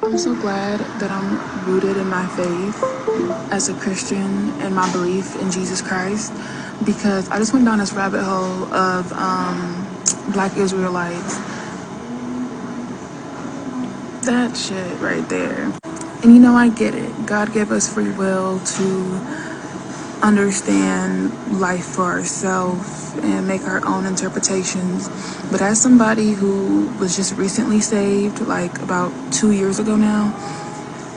I'm so glad that I'm rooted in my faith as a Christian and my belief in Jesus Christ, because I just went down this rabbit hole of Black Israelites. That shit right there. And you know, I get it. God gave us free will to understand life for ourselves and make our own interpretations. But as somebody who was just recently saved, like about 2 years ago now,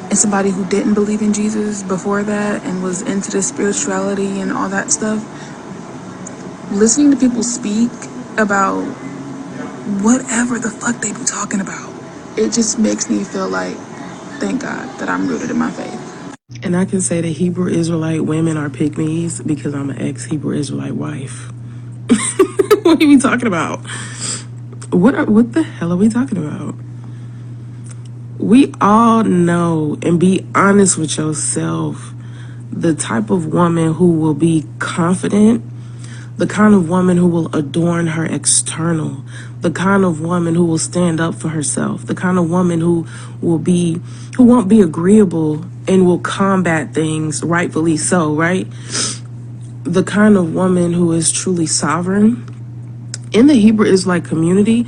and somebody who didn't believe in Jesus before that and was into the spirituality and all that stuff, listening to people speak about whatever the fuck they be talking about, it just makes me feel like, thank God that I'm rooted in my faith. And I can say that Hebrew Israelite women are pygmies because I'm an ex-Hebrew Israelite wife. What are we talking about? What the hell are we talking about? We all know, and be honest with yourself, the type of woman who will be confident, the kind of woman who will adorn her external, the kind of woman who will stand up for herself, the kind of woman who won't be agreeable and will combat things, rightfully so, right? The kind of woman who is truly sovereign. In the Hebrew Israelite community,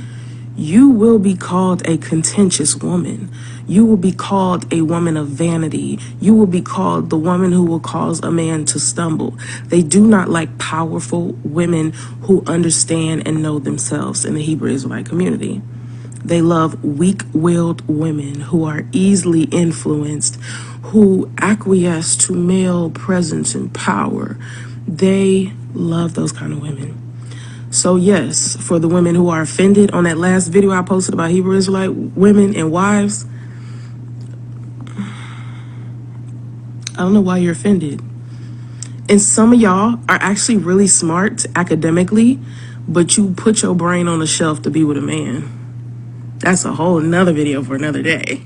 you will be called a contentious woman. You will be called a woman of vanity. You will be called the woman who will cause a man to stumble. They do not like powerful women who understand and know themselves in the Hebrew Israelite community. They love weak-willed women who are easily influenced, who acquiesce to male presence and power. They love those kind of women. So yes, for the women who are offended on that last video I posted about Hebrew Israelite women and wives, I don't know why you're offended. And some of y'all are actually really smart academically, but you put your brain on the shelf to be with a man. That's a whole another video for another day.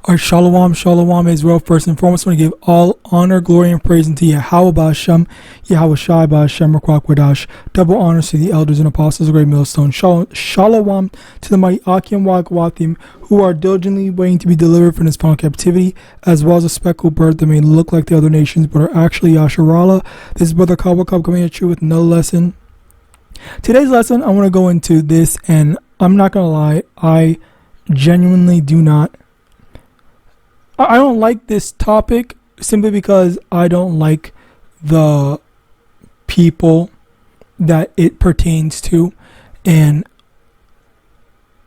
Our Shalom, Israel. First and foremost, I want to give all honor, glory, and praise unto YAHAWAH BaHashem, YAHAWASHI BaHashem, RakwakWadash. Double honors to the elders and apostles of Great Millstone. Shalom to the mighty Akim Wagawathim, who are diligently waiting to be delivered from this final captivity, as well as a speckled bird that may look like the other nations, but are actually Yasharallah. This is Brother Kawakab coming at you with another lesson. Today's lesson, I want to go into this, and I'm not going to lie, I genuinely I don't like this topic simply because I don't like the people that it pertains to. And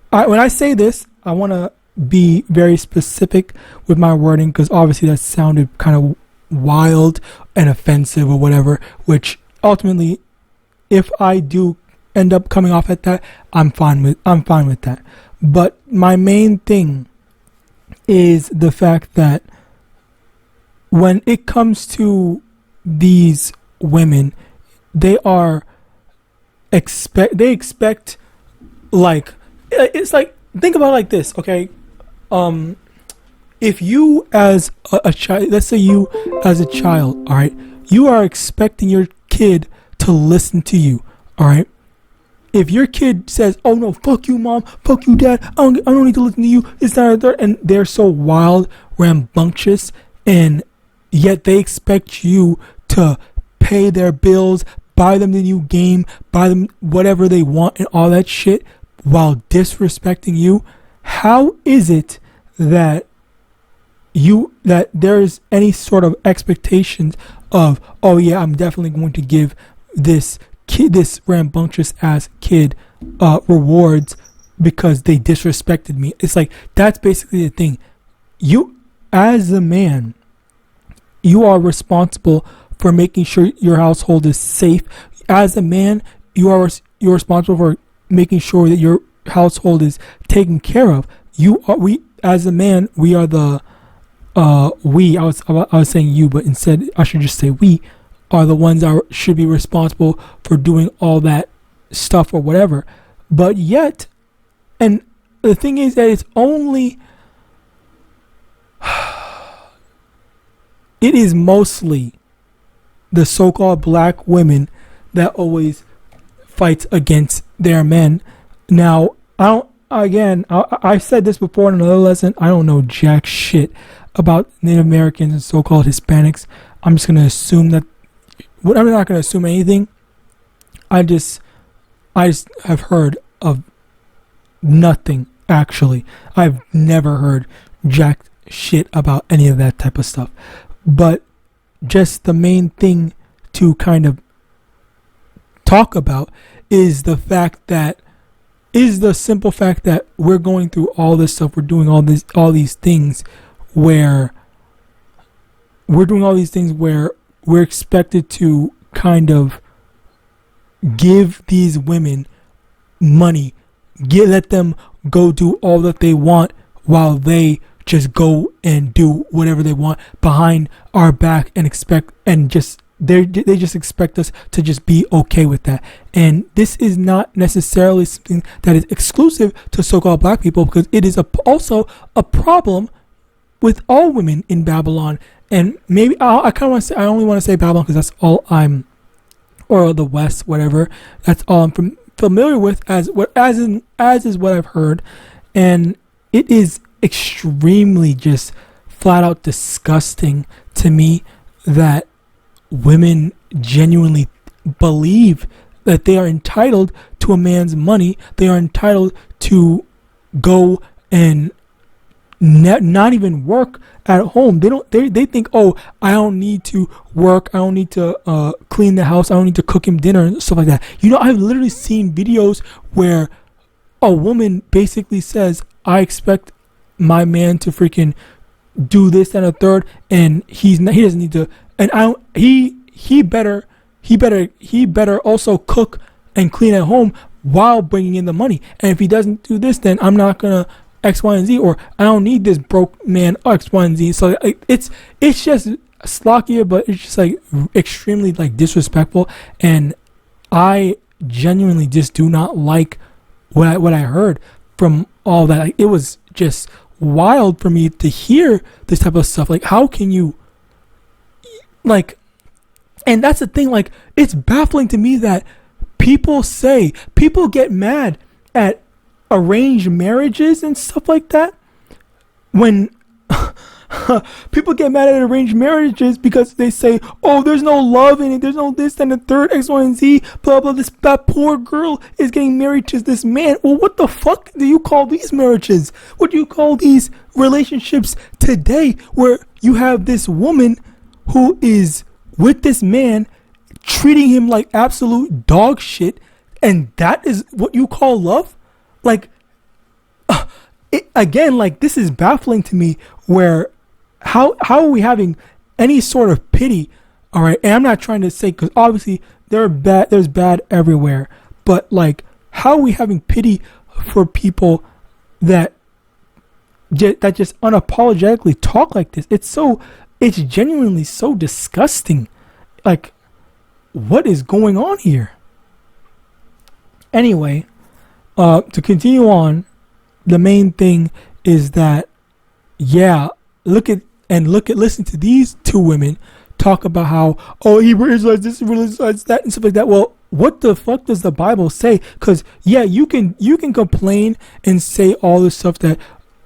when I say this, I want to be very specific with my wording, because obviously that sounded kind of wild and offensive or whatever, which ultimately, if I do end up coming off at that, I'm fine with that. But my main thing is the fact that when it comes to these women, they expect, like, it's like, think about it like this, okay? If you as a child, let's say you as a child, all right, you are expecting your kid to listen to you, all right? If your kid says, "Oh no, fuck you, mom, fuck you, dad, I don't need to listen to you," and they're so wild, rambunctious, and yet they expect you to pay their bills, buy them the new game, buy them whatever they want and all that shit, while disrespecting you, how is it that there's any sort of expectations of, oh yeah, I'm definitely going to give this rambunctious ass kid rewards because they disrespected me. It's like, that's basically the thing. You, as a man, you are responsible for making sure your household is safe. As a man, you're responsible for making sure that your household is taken care of. We as a man, we are the I was saying you, but instead I should just say we are the ones that should be responsible for doing all that stuff or whatever. But yet, and the thing is that it's only it is mostly the so-called black women that always fights against their men. Now, I said this before in another lesson. I don't know jack shit about Native Americans and so-called Hispanics. I'm just going to assume that, I'm not going to assume anything. I just have heard of nothing, actually. I've never heard jack shit about any of that type of stuff. But just the main thing to kind of talk about is the simple fact that we're going through all this stuff. We're doing all these things where we're expected to kind of give these women money, let them go do all that they want while they just go and do whatever they want behind our back and they just expect us to just be okay with that. And this is not necessarily something that is exclusive to so-called black people, because it is also a problem with all women in Babylon. And maybe I only want to say Babylon because that's all or the West, whatever. That's all I'm familiar with as is what I've heard. And it is extremely just flat out disgusting to me that women genuinely believe that they are entitled to a man's money. They are entitled to go and not even work at home. They think, oh, I don't need to work. I don't need to clean the house. I don't need to cook him dinner and stuff like that. I've literally seen videos where a woman basically says, I expect my man to freaking do this and a third, and he doesn't need to, and he better also cook and clean at home while bringing in the money. And if he doesn't do this, then I'm not gonna X, Y, and Z, or I don't need this broke man X, Y, and Z. So it's just slockier, but it's just like extremely like disrespectful, and I genuinely just do not like what I heard from all that. Like, it was just wild for me to hear this type of stuff. Like, how can you, like, and that's the thing, like, it's baffling to me that people get mad at arranged marriages and stuff like that when people get mad at arranged marriages because they say, oh, there's no love in it, there's no this and the third, X, Y, and Z, blah, blah, that poor girl is getting married to this man. Well, what the fuck do you call these marriages? What do you call these relationships today, where you have this woman who is with this man, treating him like absolute dog shit, and that is what you call love? Like, again, like, this is baffling to me, where how are we having any sort of pity? All right, and I'm not trying to say, because obviously there's bad everywhere, but like, how are we having pity for people that just unapologetically talk like this? It's genuinely so disgusting. Like, what is going on here? Anyway, to continue on, the main thing is that, yeah, listen to these two women talk about how, oh, Hebrew Israelites, this, Israelites, that, and stuff like that. Well, what the fuck does the Bible say? Because, yeah, you can complain and say all the stuff that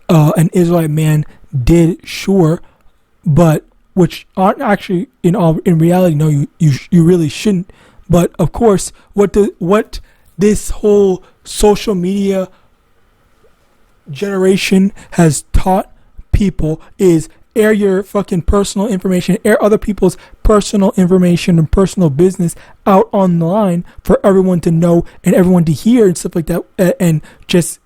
an Israelite man did, sure, but which aren't actually in reality. No, you really shouldn't. But of course, what this whole social media generation has taught people is air your fucking personal information, air other people's personal information and personal business out on the line for everyone to know and everyone to hear and stuff like that, and just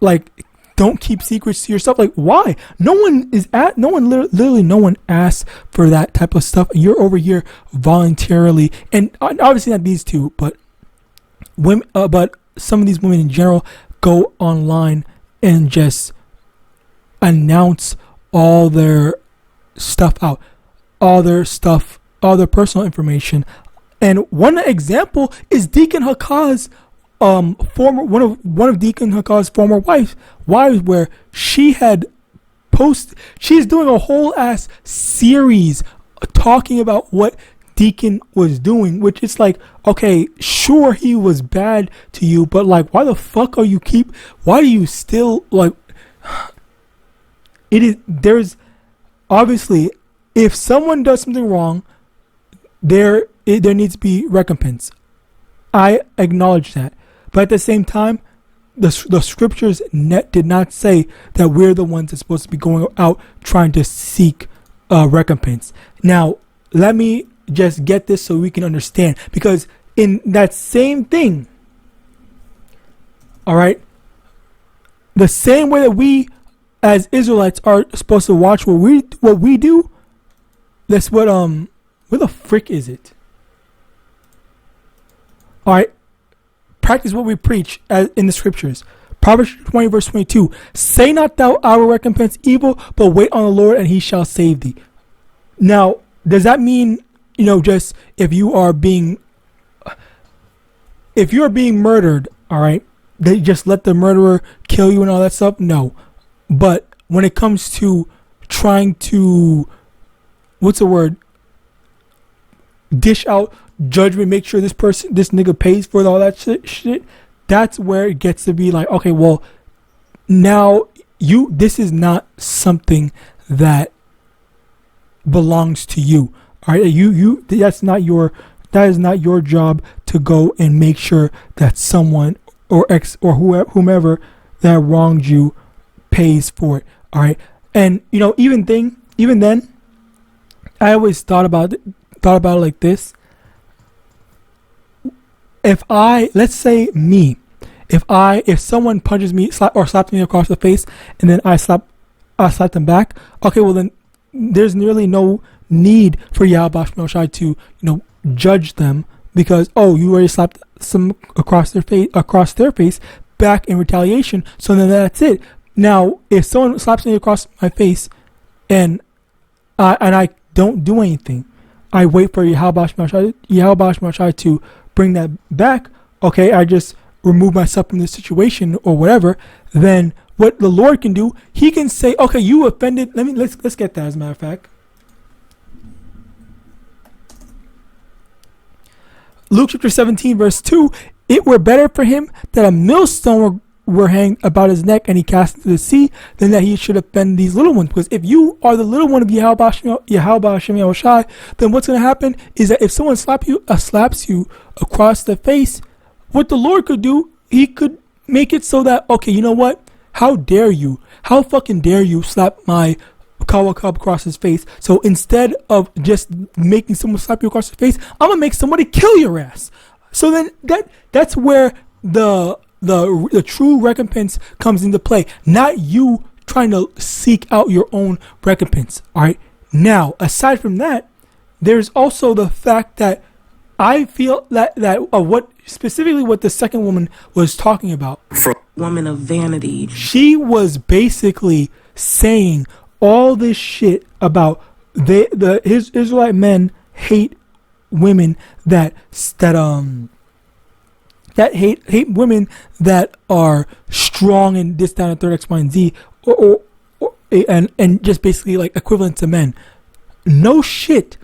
like, don't keep secrets to yourself. Like, why? Literally no one asks for that type of stuff. And you're over here voluntarily, and obviously not these two, but women, but some of these women in general go online and just announce all their stuff out, all their personal information. And one example is Deacon Hakka's one of Deacon Hakka's former wives, where she's doing a whole ass series talking about what Deacon was doing, which is like, okay, sure, he was bad to you, but like, why the fuck why do you still, like, there's obviously, if someone does something wrong, there needs to be recompense. I acknowledge that. But at the same time, the scriptures did not say that we're the ones that's supposed to be going out trying to seek recompense. Now, let me just get this so we can understand. Because in that same thing, all right, the same way that we as Israelites are supposed to watch what we do, that's what, where the frick is it? All right. Practice what we preach as in the scriptures. Proverbs 20 verse 22. Say not thou, I will recompense evil, but wait on the Lord and he shall save thee. Now, does that mean, just if you are being murdered, all right, they just let the murderer kill you and all that stuff? No. But when it comes to trying to, dish out judgment, make sure this nigga pays for all that shit, that's where it gets to be like, okay, well, now this is not something that belongs to you. All right, that is not your job to go and make sure that someone or whomever that wronged you pays for it. All right, and even then, I always thought about it like this. If someone punches me or slaps me across the face and then I slap them back, okay, well then there's nearly no need for YAHAWAH to judge them, because you already slapped some across their face back in retaliation, so then that's it. Now if someone slaps me across my face and I don't do anything, I wait for YAHAWAH to bring that back, okay, I just remove myself from this situation or whatever, then what the Lord can do, he can say, okay, you offended, let's get that as a matter of fact. Luke chapter 17 verse 2, it were better for him that a millstone were hanged about his neck and he cast into the sea than that he should offend these little ones. Because if you are the little one of YAHAWAH, then what's going to happen is that if someone slaps you across the face, what the Lord could do, he could make it so that, okay, you know what? How fucking dare you slap my Kawakab across his face? So instead of just making someone slap you across the face, I'm gonna make somebody kill your ass. So then that's where the true recompense comes into play, not you trying to seek out your own recompense. All right. Now, aside from that, there's also the fact that I feel that what the second woman was talking about, Woman of vanity. she was basically saying all this shit about his Israelite men hate women that hate women that are strong and this, that, and third, X, Y, and Z, and just basically like equivalent to men. No shit.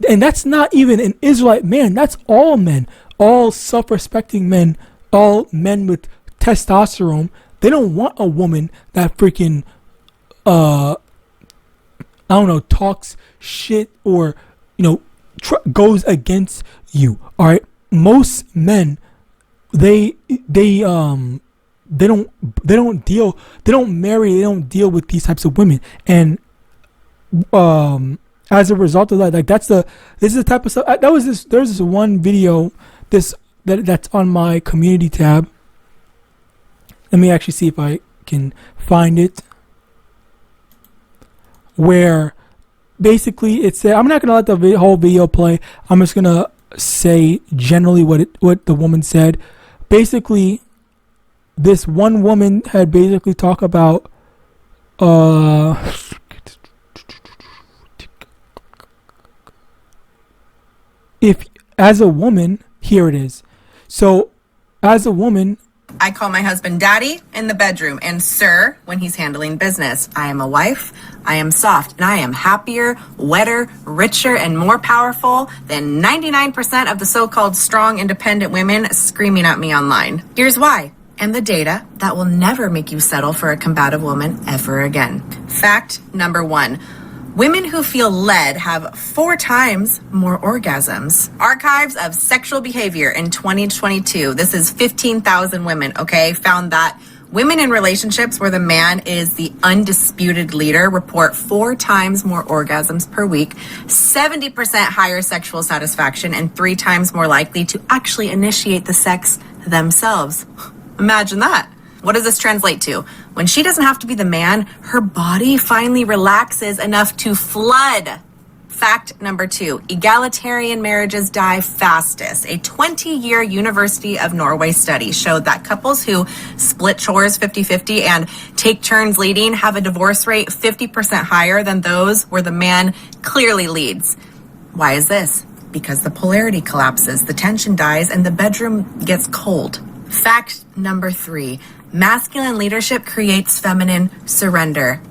And that's not even an Israelite man. That's all men, all self-respecting men, all men with testosterone. They don't want a woman that freaking, talks shit or, goes against you. All right. Most men, they don't deal with these types of women. And, as a result of that, like this is the type of stuff. There's this one video that's on my community tab. Let me actually see if I can find it, where basically it said, I'm not gonna let the whole video play. I'm just gonna say generally what the woman said. Basically, this one woman had basically talked about if as a woman, here it is. So as a woman, I call my husband daddy in the bedroom and sir when he's handling business. I am a wife, I am soft, and I am happier, wetter, richer, and more powerful than 99% of the so-called strong, independent women screaming at me online. Here's why. And the data that will never make you settle for a combative woman ever again. Fact number 1. Women who feel led have 4 times more orgasms. Archives of Sexual Behavior in 2022. This is 15,000 women, okay? Found that women in relationships where the man is the undisputed leader report 4 times more orgasms per week, 70% higher sexual satisfaction, and 3 times more likely to actually initiate the sex themselves. Imagine that. What does this translate to? When she doesn't have to be the man, her body finally relaxes enough to flood. Fact number 2, egalitarian marriages die fastest. A 20-year University of Norway study showed that couples who split chores 50-50 and take turns leading have a divorce rate 50% higher than those where the man clearly leads. Why is this? Because the polarity collapses, the tension dies, and the bedroom gets cold. Fact number 3, masculine leadership creates feminine surrender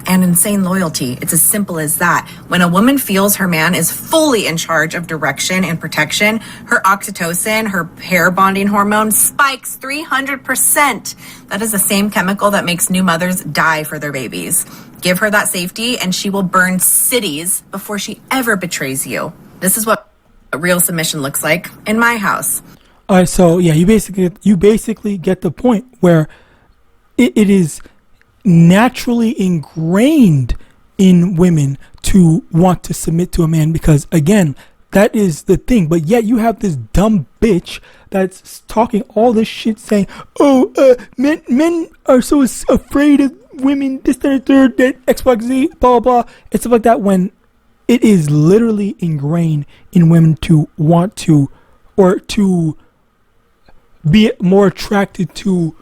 and insane loyalty. It's as simple as that. When a woman feels her man is fully in charge of direction and protection, her oxytocin, her pair bonding hormone spikes 300%. That is the same chemical that makes new mothers die for their babies. Give her that safety and she will burn cities before she ever betrays you. This is what real submission looks like in my house. all right, so yeah, you basically get the point where it is naturally ingrained in women to want to submit to a man, because again, that is the thing. But yet you have this dumb bitch that's talking all this shit saying, men are so afraid of women, this, that, and third, that X, Y, Z, blah, blah, and stuff like that, when it is literally ingrained in women to want to, or to be more attracted to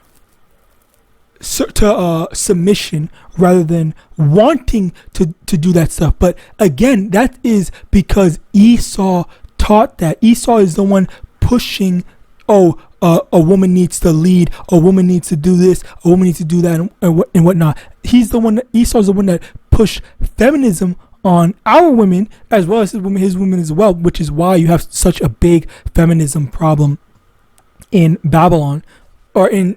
submission rather than wanting to do that stuff. But again, that is because Esau taught that. Esau is the one pushing, a woman needs to lead, a woman needs to do this, a woman needs to do that, and whatnot. Esau's the one that pushed feminism on our women as well as his women as well, which is why you have such a big feminism problem in Babylon, or in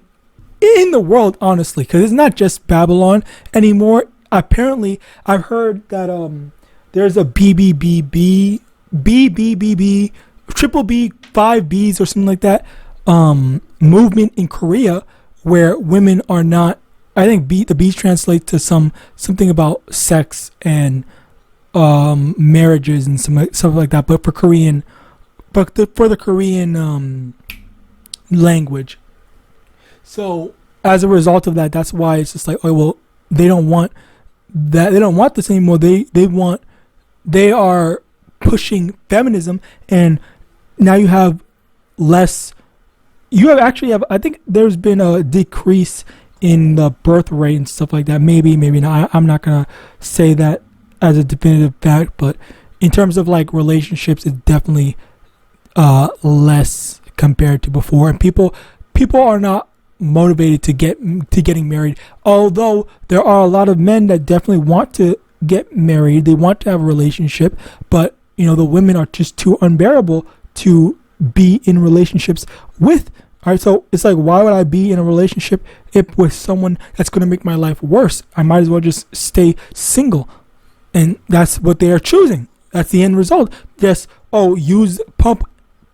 the world, honestly, because it's not just Babylon anymore. Apparently, I've heard that there's a BBBB, triple B, 5 Bs or something like that, movement in Korea where women are not. I think the B's translate to something about sex and marriages and something like that. But for Korean, for the Korean language. So as a result of that, that's why it's just like, they don't want that. They don't want this anymore. They are pushing feminism, and now you have less. I think there's been a decrease in the birth rate and stuff like that. Maybe not. I'm not gonna say that as a definitive fact, but in terms of like relationships, it's definitely less compared to before, and people are not motivated to getting married, although there are a lot of men that definitely want to get married. They want to have a relationship, but the women are just too unbearable to be in relationships with. All right, so it's like, why would I be in a relationship with someone that's going to make my life worse? I might as well just stay single. And that's what they are choosing. That's the end result. Just use pump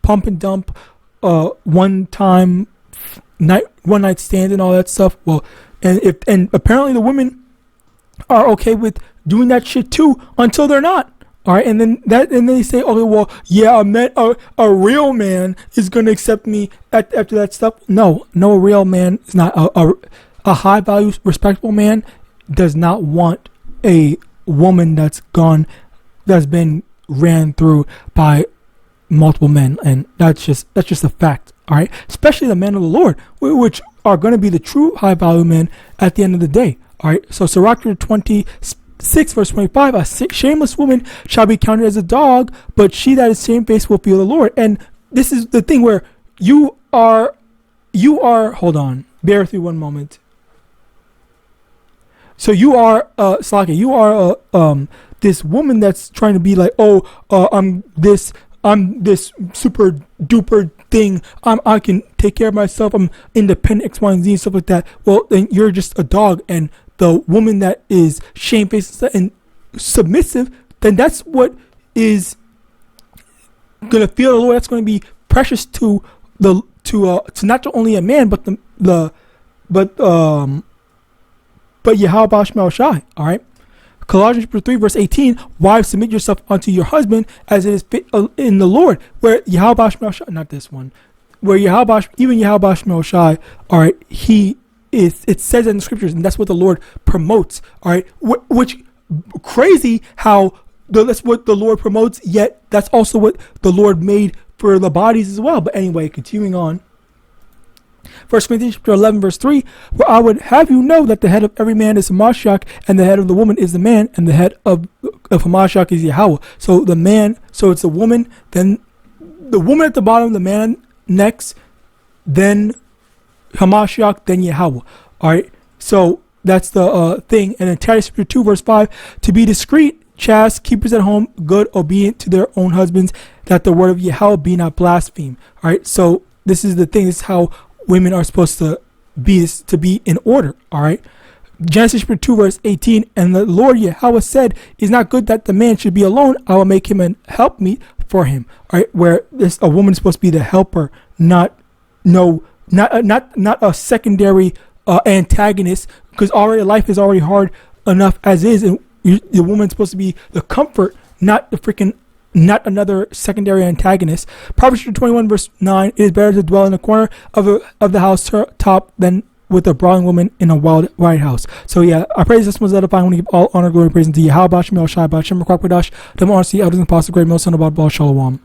and dump, one night stands and all that stuff. Well, and apparently the women are okay with doing that shit too until they're not. All right, and then they say, okay, well, yeah, a real man is gonna accept me after that stuff. No, a real man is not A high value, respectable man does not want a woman that's been ran through by multiple men, and that's just a fact. All right, especially the men of the Lord, which are going to be the true high value men at the end of the day. All right, so Sirach 26 verse 25, a shameless woman shall be counted as a dog, but she that is shamefaced will fear the Lord. And this is the thing where you are hold on, bear with me one moment. So you are Slaka, you are this woman that's trying to be like, I'm this super duper thing. I can take care of myself. I'm independent, X, Y, and Z, and stuff like that. Well, then you're just a dog. And the woman that is shamefaced and submissive, then that's what is gonna feel the Lord. That's going to be precious to not only a man, but but YAHAWAH. All right. Colossians 3 verse 18, wives, submit yourself unto your husband as it is fit in the Lord. Where YAHAWAH, not this one, where YAHAWAH, all right, it says in the scriptures, and that's what the Lord promotes. All right, which crazy how that's what the Lord promotes, yet that's also what the Lord made for the bodies as well. But anyway, continuing on. 1 Corinthians 11 verse 3, where I would have you know that the head of every man is HaMashiach, and the head of the woman is the man, and the head of HaMashiach is Yahweh. So the man, so it's a woman, then the woman at the bottom, the man next, then HaMashiach, then Yahweh. Alright, so that's the thing. And in Titus 2 verse 5, to be discreet, chaste, keepers at home, good, obedient to their own husbands, that the word of Yahweh be not blasphemed. Alright, so this is the thing, this is how women are supposed to be in order. All right. Genesis 2 verse 18, and the Lord Yahweh said, "It's not good that the man should be alone. I will make him an helpmeet for him." All right, where a woman is supposed to be the helper, not a secondary antagonist, because already life is already hard enough as is, and the woman's supposed to be the comfort, not another secondary antagonist. Proverbs 21 verse 9, it is better to dwell in the corner of the house top than with a brawling woman in a wide house. So yeah, I pray this was edifying. I want to give all honor, glory, and praise to Yahweh, Shai, Shem, Kwakwadash, the Marcy, elders and apostles, great, most son, about Shalom.